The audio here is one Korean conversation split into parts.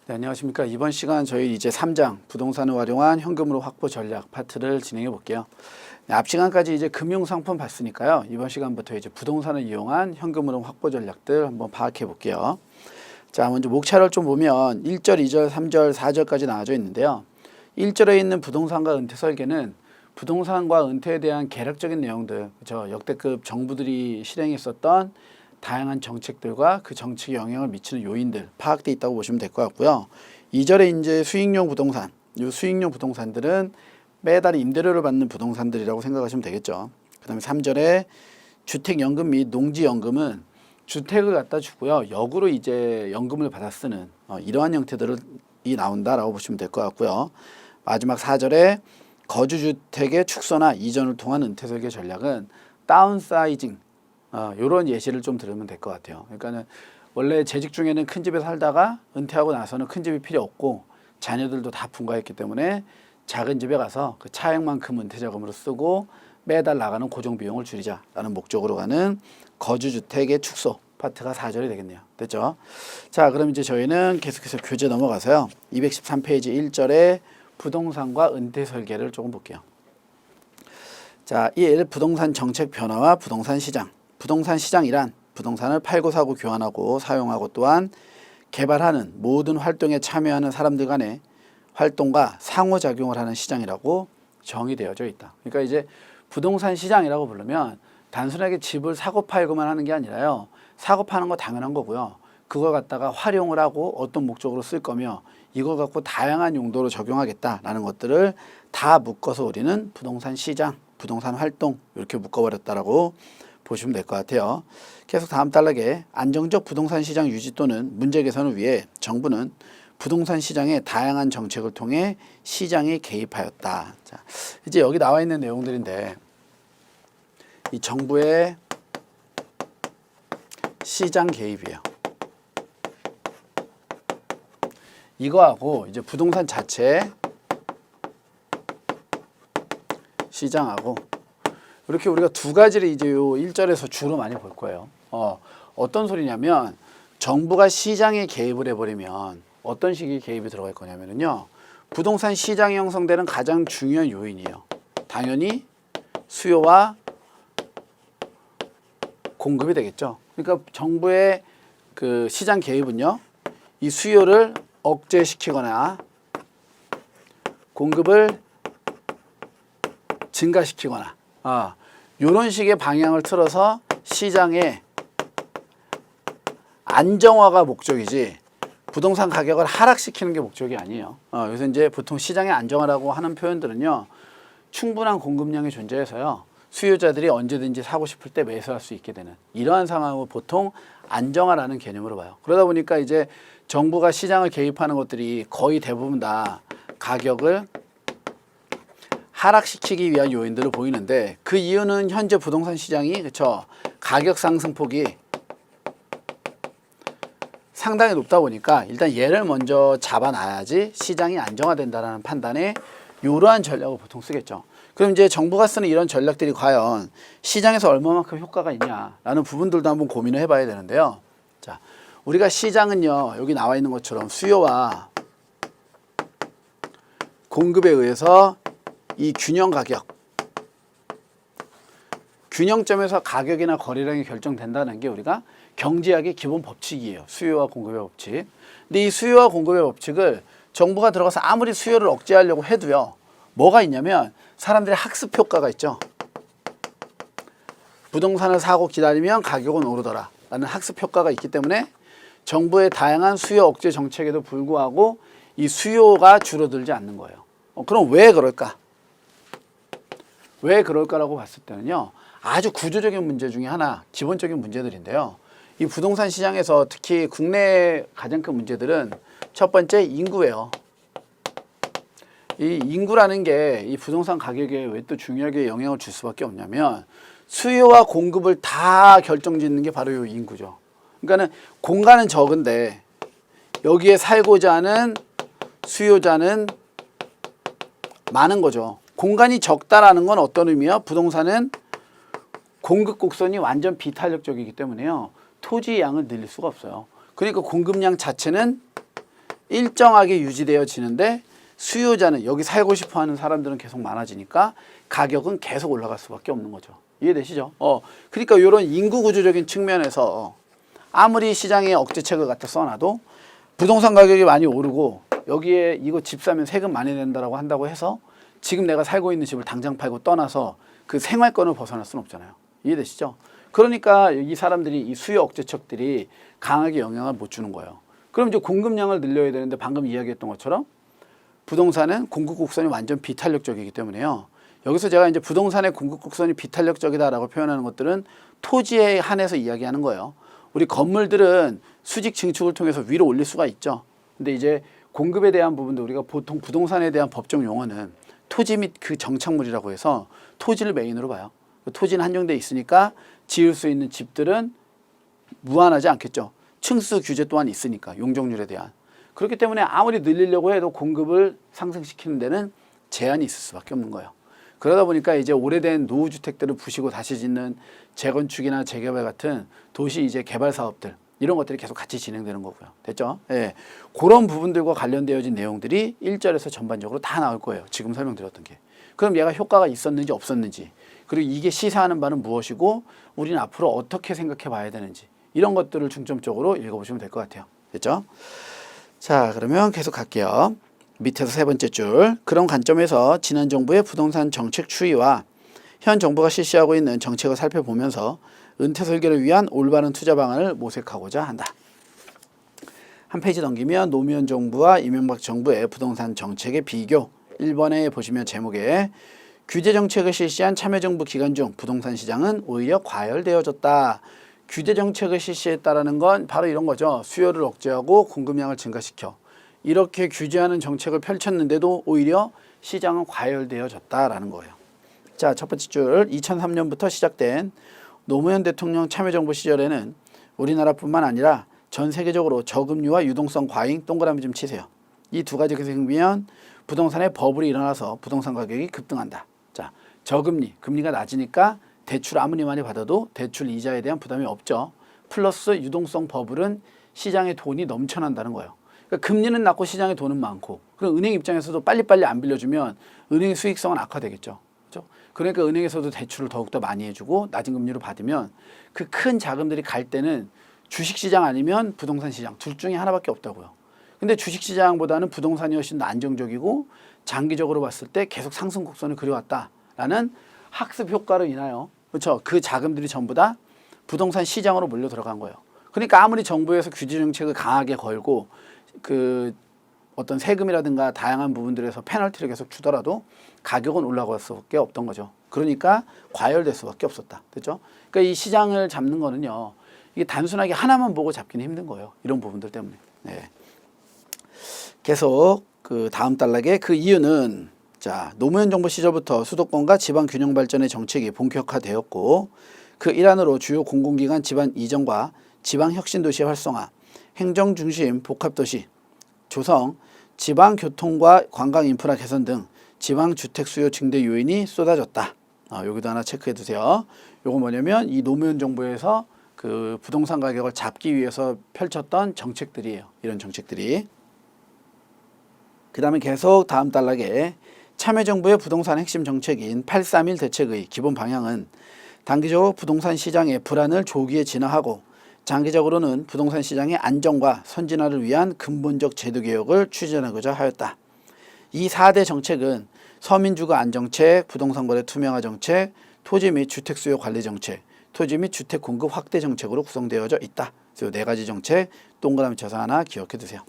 네, 안녕하십니까. 이번 시간 저희 이제 3장 부동산을 활용한 현금으로 확보 전략 파트를 진행해 볼게요. 네, 앞 시간까지 이제 금융상품 봤으니까요. 이번 시간부터 이제 부동산을 이용한 현금으로 확보 전략들 한번 파악해 볼게요. 자, 먼저 목차를 좀 보면 1절, 2절, 3절, 4절까지 나와져 있는데요. 1절에 있는 부동산과 은퇴 설계는 부동산과 은퇴에 대한 개략적인 내용들, 그렇죠? 역대급 정부들이 실행했었던 다양한 정책들과 그 정책에 영향을 미치는 요인들 파악되어 있다고 보시면 될 것 같고요. 2절에 이제 수익용 부동산, 이 수익용 부동산들은 매달 임대료를 받는 부동산들이라고 생각하시면 되겠죠. 그 다음에 3절에 주택연금 및 농지연금은 주택을 갖다 주고요. 역으로 이제 연금을 받아 쓰는 이러한 형태들이 나온다라고 보시면 될 것 같고요. 마지막 4절에 거주주택의 축소나 이전을 통한 은퇴 설계 전략은 다운사이징 이런 예시를 좀 들으면 될 것 같아요. 그러니까는 원래 재직 중에는 큰 집에 살다가 은퇴하고 나서는 큰 집이 필요 없고 자녀들도 다 분가했기 때문에 작은 집에 가서 그 차액만큼 은퇴 자금으로 쓰고 매달 나가는 고정 비용을 줄이자라는 목적으로 가는 거주주택의 축소 파트가 4절이 되겠네요. 됐죠? 자, 그럼 이제 저희는 계속해서 교재 넘어가서요. 213페이지 1절에 부동산과 은퇴 설계를 조금 볼게요. 자, 1. 부동산 정책 변화와 부동산 시장. 부동산 시장이란 부동산을 팔고 사고 교환하고 사용하고 또한 개발하는 모든 활동에 참여하는 사람들 간의 활동과 상호작용을 하는 시장이라고 정의되어져 있다. 그러니까 이제 부동산 시장이라고 부르면 단순하게 집을 사고 팔고만 하는 게 아니라요. 사고 파는 거 당연한 거고요. 그걸 갖다가 활용을 하고 어떤 목적으로 쓸 거며 이걸 갖고 다양한 용도로 적용하겠다라는 것들을 다 묶어서 우리는 부동산 시장, 부동산 활동 이렇게 묶어버렸다라고 보시면 될 것 같아요. 계속 다음 단락에 안정적 부동산 시장 유지 또는 문제 개선을 위해 정부는 부동산 시장의 다양한 정책을 통해 시장에 개입하였다. 자, 이제 여기 나와 있는 내용들인데 이 정부의 시장 개입이에요. 이거하고 이제 부동산 자체 시장하고 이렇게 우리가 두 가지를 이제 요 1절에서 주로 많이 볼 거예요. 어떤 소리냐면 정부가 시장에 개입을 해버리면 어떤 식의 개입이 들어갈 거냐면요. 부동산 시장이 형성되는 가장 중요한 요인이에요. 당연히 수요와 공급이 되겠죠. 그러니까 정부의 그 시장 개입은요. 이 수요를 억제시키거나 공급을 증가시키거나 이런 식의 방향을 틀어서 시장의 안정화가 목적이지 부동산 가격을 하락시키는 게 목적이 아니에요. 그래서 이제 보통 시장의 안정화라고 하는 표현들은요. 충분한 공급량이 존재해서요. 수요자들이 언제든지 사고 싶을 때 매수할 수 있게 되는 이러한 상황을 보통 안정화라는 개념으로 봐요. 그러다 보니까 이제 정부가 시장을 개입하는 것들이 거의 대부분 다 가격을 하락시키기 위한 요인들을 보이는데 그 이유는 현재 부동산 시장이 그렇죠. 가격 상승폭이 상당히 높다 보니까 일단 얘를 먼저 잡아놔야지 시장이 안정화된다는 판단에 이러한 전략을 보통 쓰겠죠. 그럼 이제 정부가 쓰는 이런 전략들이 과연 시장에서 얼마만큼 효과가 있냐라는 부분들도 한번 고민을 해봐야 되는데요. 자, 우리가 시장은요 여기 나와 있는 것처럼 수요와 공급에 의해서 이 균형 가격, 균형점에서 가격이나 거래량이 결정된다는 게 우리가 경제학의 기본 법칙이에요. 수요와 공급의 법칙. 근데 이 수요와 공급의 법칙을 정부가 들어가서 아무리 수요를 억제하려고 해도요. 뭐가 있냐면 사람들의 학습 효과가 있죠. 부동산을 사고 기다리면 가격은 오르더라 라는 학습 효과가 있기 때문에 정부의 다양한 수요 억제 정책에도 불구하고 이 수요가 줄어들지 않는 거예요. 그럼 왜 그럴까? 왜 그럴까라고 봤을 때는요. 아주 구조적인 문제 중에 하나, 기본적인 문제들인데요. 이 부동산 시장에서 특히 국내 가장 큰 문제들은 첫 번째 인구예요. 이 인구라는 게 이 부동산 가격에 왜 또 중요하게 영향을 줄 수밖에 없냐면 수요와 공급을 다 결정짓는 게 바로 이 인구죠. 그러니까는 공간은 적은데 여기에 살고자 하는 수요자는 많은 거죠. 공간이 적다라는 건 어떤 의미야? 부동산은 공급 곡선이 완전 비탄력적이기 때문에요. 토지의 양을 늘릴 수가 없어요. 그러니까 공급량 자체는 일정하게 유지되어지는데 수요자는 여기 살고 싶어 하는 사람들은 계속 많아지니까 가격은 계속 올라갈 수밖에 없는 거죠. 이해되시죠? 그러니까 이런 인구 구조적인 측면에서 아무리 시장에 억제책을 갖다 써놔도 부동산 가격이 많이 오르고 여기에 이거 집 사면 세금 많이 낸다라고 한다고 해서 지금 내가 살고 있는 집을 당장 팔고 떠나서 그 생활권을 벗어날 수는 없잖아요. 이해되시죠? 그러니까 이 사람들이 이 수요 억제책들이 강하게 영향을 못 주는 거예요. 그럼 이제 공급량을 늘려야 되는데 방금 이야기했던 것처럼 부동산은 공급 곡선이 완전 비탄력적이기 때문에요. 여기서 제가 이제 부동산의 공급 곡선이 비탄력적이다라고 표현하는 것들은 토지에 한해서 이야기하는 거예요. 우리 건물들은 수직 증축을 통해서 위로 올릴 수가 있죠. 근데 이제 공급에 대한 부분도 우리가 보통 부동산에 대한 법정 용어는 토지 및 그 정착물이라고 해서 토지를 메인으로 봐요. 토지는 한정돼 있으니까 지을 수 있는 집들은 무한하지 않겠죠. 층수 규제 또한 있으니까 용적률에 대한. 그렇기 때문에 아무리 늘리려고 해도 공급을 상승시키는 데는 제한이 있을 수밖에 없는 거예요. 그러다 보니까 이제 오래된 노후주택들을 부시고 다시 짓는 재건축이나 재개발 같은 도시 이제 개발 사업들 이런 것들이 계속 같이 진행되는 거고요. 됐죠? 예. 그런 부분들과 관련되어진 내용들이 1절에서 전반적으로 다 나올 거예요. 지금 설명드렸던 게. 그럼 얘가 효과가 있었는지 없었는지 그리고 이게 시사하는 바는 무엇이고 우리는 앞으로 어떻게 생각해 봐야 되는지 이런 것들을 중점적으로 읽어보시면 될 것 같아요. 됐죠? 자, 그러면 계속 갈게요. 밑에서 세 번째 줄. 그런 관점에서 지난 정부의 부동산 정책 추이와 현 정부가 실시하고 있는 정책을 살펴보면서 은퇴 설계를 위한 올바른 투자 방안을 모색하고자 한다. 한 페이지 넘기면 노무현 정부와 이명박 정부의 부동산 정책의 비교. 1번에 보시면 제목에 규제 정책을 실시한 참여정부 기간 중 부동산 시장은 오히려 과열되어졌다. 규제 정책을 실시했다라는 건 바로 이런 거죠. 수요를 억제하고 공급량을 증가시켜. 이렇게 규제하는 정책을 펼쳤는데도 오히려 시장은 과열되어졌다라는 거예요. 자, 첫 번째 줄 2003년부터 시작된 노무현 대통령 참여정부 시절에는 우리나라뿐만 아니라 전 세계적으로 저금리와 유동성 과잉 동그라미 좀 치세요. 이 두 가지가 생기면 부동산에 버블이 일어나서 부동산 가격이 급등한다. 자, 저금리, 금리가 낮으니까 대출 아무리 많이 받아도 대출 이자에 대한 부담이 없죠. 플러스 유동성 버블은 시장에 돈이 넘쳐난다는 거예요. 그러니까 금리는 낮고 시장에 돈은 많고 그럼 은행 입장에서도 빨리빨리 안 빌려주면 은행의 수익성은 악화되겠죠. 그렇죠? 그러니까 은행에서도 대출을 더욱더 많이 해주고 낮은 금리로 받으면 그 큰 자금들이 갈 때는 주식시장 아니면 부동산 시장 둘 중에 하나밖에 없다고요. 근데 주식시장보다는 부동산이 훨씬 더 안정적이고 장기적으로 봤을 때 계속 상승 곡선을 그려왔다라는 학습 효과로 인하여 그렇죠. 그 자금들이 전부 다 부동산 시장으로 몰려 들어간 거예요. 그러니까 아무리 정부에서 규제 정책을 강하게 걸고 그 어떤 세금이라든가 다양한 부분들에서 페널티를 계속 주더라도 가격은 올라갈 수밖에 없던 거죠. 그러니까 과열될 수밖에 없었다. 됐죠? 그러니까 이 시장을 잡는 거는요. 이게 단순하게 하나만 보고 잡기는 힘든 거예요. 이런 부분들 때문에. 네. 계속 그 다음 단락에 그 이유는 자, 노무현 정부 시절부터 수도권과 지방 균형 발전의 정책이 본격화되었고 그 일환으로 주요 공공기관 지방 이전과 지방 혁신 도시의 활성화, 행정 중심 복합도시 조성, 지방 교통과 관광 인프라 개선 등 지방 주택 수요 증대 요인이 쏟아졌다. 여기도 하나 체크해 두세요. 요거 뭐냐면 이 노무현 정부에서 그 부동산 가격을 잡기 위해서 펼쳤던 정책들이에요. 이런 정책들이. 그 다음에 계속 다음 단락에 참여정부의 부동산 핵심 정책인 831 대책의 기본 방향은 단기적으로 부동산 시장의 불안을 조기에 진화하고 장기적으로는 부동산 시장의 안정과 선진화를 위한 근본적 제도 개혁을 추진하고자 하였다. 이 4대 정책은 서민주거 안정책, 부동산 거래 투명화 정책, 토지 및 주택 수요 관리 정책, 토지 및 주택 공급 확대 정책으로 구성되어져 있다. 그래서 4가지 정책 동그라미 쳐서 하나 기억해 두세요.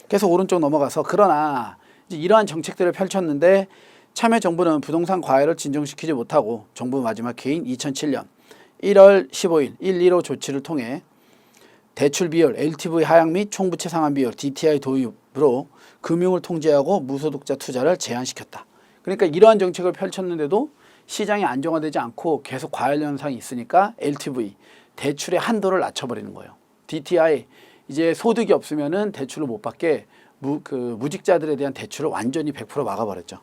계속 오른쪽 넘어가서 그러나 이제 이러한 정책들을 펼쳤는데 참여정부는 부동산 과열을 진정시키지 못하고 정부 마지막 해인 2007년 1월 15일 115 조치를 통해 대출 비율, LTV 하향 및 총부채 상환 비율, DTI 도입으로 금융을 통제하고 무소득자 투자를 제한시켰다. 그러니까 이러한 정책을 펼쳤는데도 시장이 안정화되지 않고 계속 과열 현상이 있으니까 LTV, 대출의 한도를 낮춰버리는 거예요. DTI, 이제 소득이 없으면은 대출을 못 받게 무직자들에 대한 대출을 완전히 100% 막아버렸죠.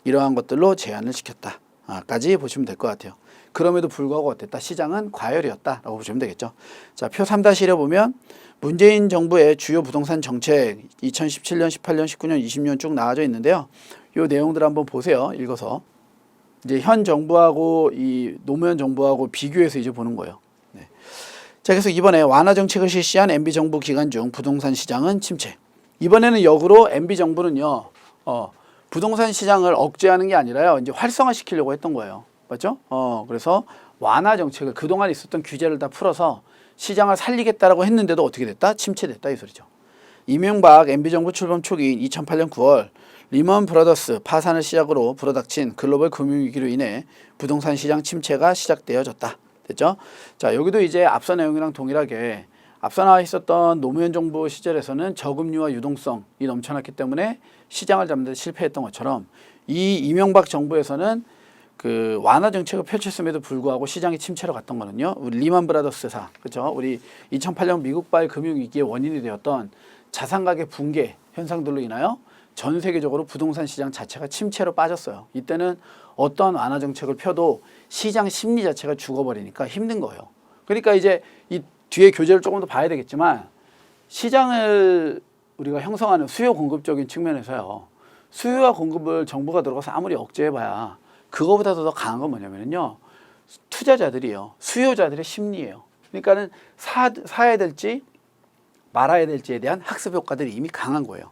이러한 것들로 제한을 시켰다. 까지 보시면 될 것 같아요. 그럼에도 불구하고 어땠다? 시장은 과열이었다라고 보시면 되겠죠. 자, 표 3-1에 보면 문재인 정부의 주요 부동산 정책 2017년, 18년, 19년, 20년 쭉 나와져 있는데요. 이 내용들 한번 보세요. 읽어서. 이제 현 정부하고 이 노무현 정부하고 비교해서 이제 보는 거예요. 네. 자, 그래서 이번에 완화 정책을 실시한 MB 정부 기간 중 부동산 시장은 침체. 이번에는 역으로 MB 정부는요. 부동산 시장을 억제하는 게 아니라요. 이제 활성화시키려고 했던 거예요. 맞죠? 그래서 완화 정책을 그동안 있었던 규제를 다 풀어서 시장을 살리겠다라고 했는데도 어떻게 됐다? 침체됐다 이 소리죠. 이명박 MB 정부 출범 초기인 2008년 9월 리먼 브라더스 파산을 시작으로 불어닥친 글로벌 금융위기로 인해 부동산 시장 침체가 시작되어졌다. 됐죠? 자, 여기도 이제 앞서 내용이랑 동일하게 앞서 나와 있었던 노무현 정부 시절에서는 저금리와 유동성이 넘쳐났기 때문에 시장을 잡는 데 실패했던 것처럼 이 이명박 정부에서는 그 완화 정책을 펼쳤음에도 불구하고 시장이 침체로 갔던 거는요. 우리 리먼 브라더스사, 그렇죠? 우리 2008년 미국발 금융위기의 원인이 되었던 자산 가격 붕괴 현상들로 인하여 전 세계적으로 부동산 시장 자체가 침체로 빠졌어요. 이때는 어떤 완화 정책을 펴도 시장 심리 자체가 죽어버리니까 힘든 거예요. 그러니까 이제 이 뒤에 교재를 조금 더 봐야 되겠지만 시장을 우리가 형성하는 수요 공급적인 측면에서요. 수요와 공급을 정부가 들어가서 아무리 억제해봐야 그거보다도 더 강한 건 뭐냐면요. 투자자들이요. 수요자들의 심리예요. 그러니까는 사야 될지 말아야 될지에 대한 학습 효과들이 이미 강한 거예요.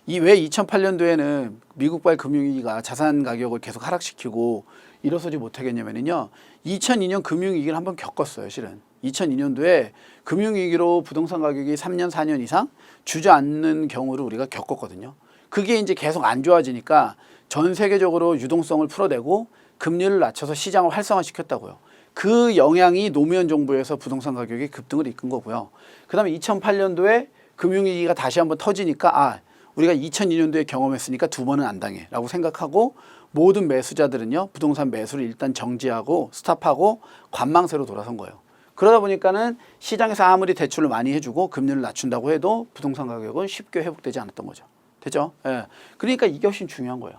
이 왜 2008년도에는 미국발 금융위기가 자산 가격을 계속 하락시키고 일어서지 못하겠냐면요. 2002년 금융위기를 한번 겪었어요, 실은. 2002년도에 금융위기로 부동산 가격이 3년, 4년 이상 주저앉는 경우를 우리가 겪었거든요. 그게 이제 계속 안 좋아지니까 전 세계적으로 유동성을 풀어내고 금리를 낮춰서 시장을 활성화시켰다고요. 그 영향이 노무현 정부에서 부동산 가격의 급등을 이끈 거고요. 그 다음에 2008년도에 금융위기가 다시 한번 터지니까 우리가 2002년도에 경험했으니까 두 번은 안 당해 라고 생각하고 모든 매수자들은요. 부동산 매수를 일단 정지하고 스탑하고 관망세로 돌아선 거예요. 그러다 보니까는 시장에서 아무리 대출을 많이 해주고 금리를 낮춘다고 해도 부동산 가격은 쉽게 회복되지 않았던 거죠. 됐죠? 예. 그러니까 이게 훨씬 중요한 거예요.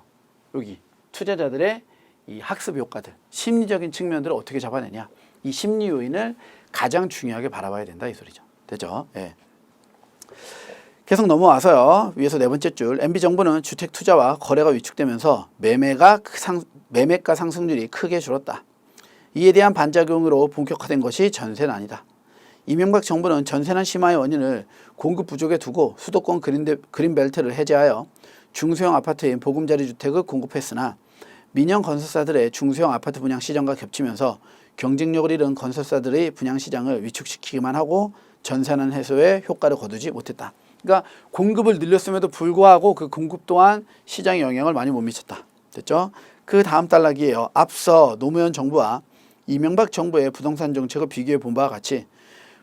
여기 투자자들의 이 학습 효과들, 심리적인 측면들을 어떻게 잡아내냐. 이 심리 요인을 가장 중요하게 바라봐야 된다 이 소리죠. 됐죠? 예. 계속 넘어와서요. 위에서 네 번째 줄. MB 정부는 주택 투자와 거래가 위축되면서 매매가 상승률이 크게 줄었다. 이에 대한 반작용으로 본격화된 것이 전세난이다. 이명박 정부는 전세난 심화의 원인을 공급 부족에 두고 수도권 그린벨트를 해제하여 중소형 아파트인 보금자리 주택을 공급했으나 민영 건설사들의 중소형 아파트 분양 시장과 겹치면서 경쟁력을 잃은 건설사들의 분양 시장을 위축시키기만 하고 전세난 해소에 효과를 거두지 못했다. 그러니까 공급을 늘렸음에도 불구하고 그 공급 또한 시장에 영향을 많이 못 미쳤다. 됐죠? 그 다음 단락이에요. 앞서 노무현 정부와 이명박 정부의 부동산 정책을 비교해 본 바와 같이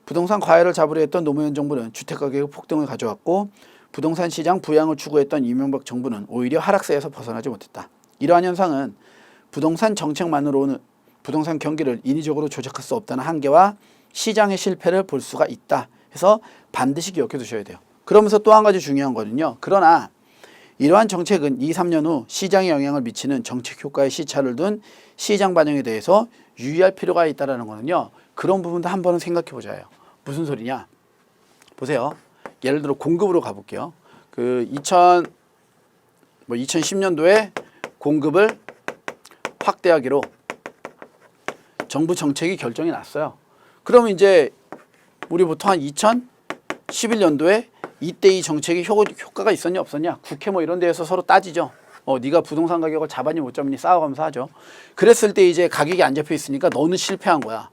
부동산 과열을 잡으려 했던 노무현 정부는 주택가격의 폭등을 가져왔고 부동산 시장 부양을 추구했던 이명박 정부는 오히려 하락세에서 벗어나지 못했다. 이러한 현상은 부동산 정책만으로는 부동산 경기를 인위적으로 조작할 수 없다는 한계와 시장의 실패를 볼 수가 있다 해서 반드시 기억해 두셔야 돼요. 그러면서 또 한 가지 중요한 거는요. 그러나 이러한 정책은 2, 3년 후 시장에 영향을 미치는 정책 효과의 시차를 둔 시장 반영에 대해서 유의할 필요가 있다는 거는요. 그런 부분도 한 번은 생각해 보자요. 무슨 소리냐? 보세요. 예를 들어 공급으로 가볼게요. 2010년도에 공급을 확대하기로 정부 정책이 결정이 났어요. 그러면 이제 우리 보통 한 2011년도에 이때 이 정책이 효과가 있었냐 없었냐 국회 뭐 이런 데에서 서로 따지죠. 네가 부동산 가격을 잡았니 못 잡니 싸워가면서 하죠. 그랬을 때 이제 가격이 안 잡혀 있으니까 너는 실패한 거야.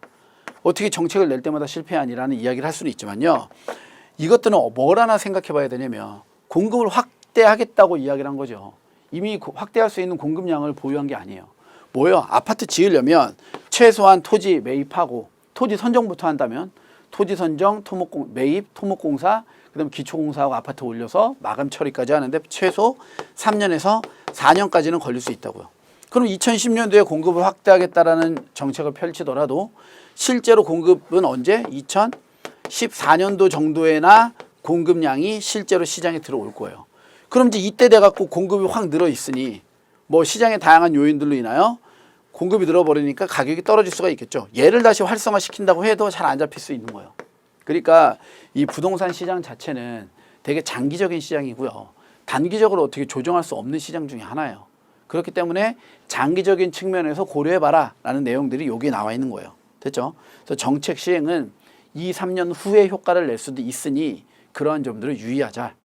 어떻게 정책을 낼 때마다 실패하니라는 이야기를 할 수는 있지만요. 이것들은 뭘 하나 생각해 봐야 되냐면 공급을 확대하겠다고 이야기를 한 거죠. 이미 확대할 수 있는 공급량을 보유한 게 아니에요. 뭐요? 아파트 지으려면 최소한 토지 매입하고 토지 선정부터 한다면 토지 선정, 매입, 토목공사, 그다음 기초공사하고 아파트 올려서 마감 처리까지 하는데 최소 3년에서 4년까지는 걸릴 수 있다고요. 그럼 2010년도에 공급을 확대하겠다라는 정책을 펼치더라도 실제로 공급은 언제? 2014년도 정도에나 공급량이 실제로 시장에 들어올 거예요. 그럼 이제 이때 돼갖고 공급이 확 늘어 있으니 뭐 시장의 다양한 요인들로 인하여 공급이 늘어버리니까 가격이 떨어질 수가 있겠죠. 얘를 다시 활성화시킨다고 해도 잘 안 잡힐 수 있는 거예요. 그러니까 이 부동산 시장 자체는 되게 장기적인 시장이고요. 단기적으로 어떻게 조정할 수 없는 시장 중에 하나예요. 그렇기 때문에 장기적인 측면에서 고려해봐라 라는 내용들이 여기에 나와 있는 거예요. 됐죠? 그래서 정책 시행은 2, 3년 후에 효과를 낼 수도 있으니 그러한 점들을 유의하자.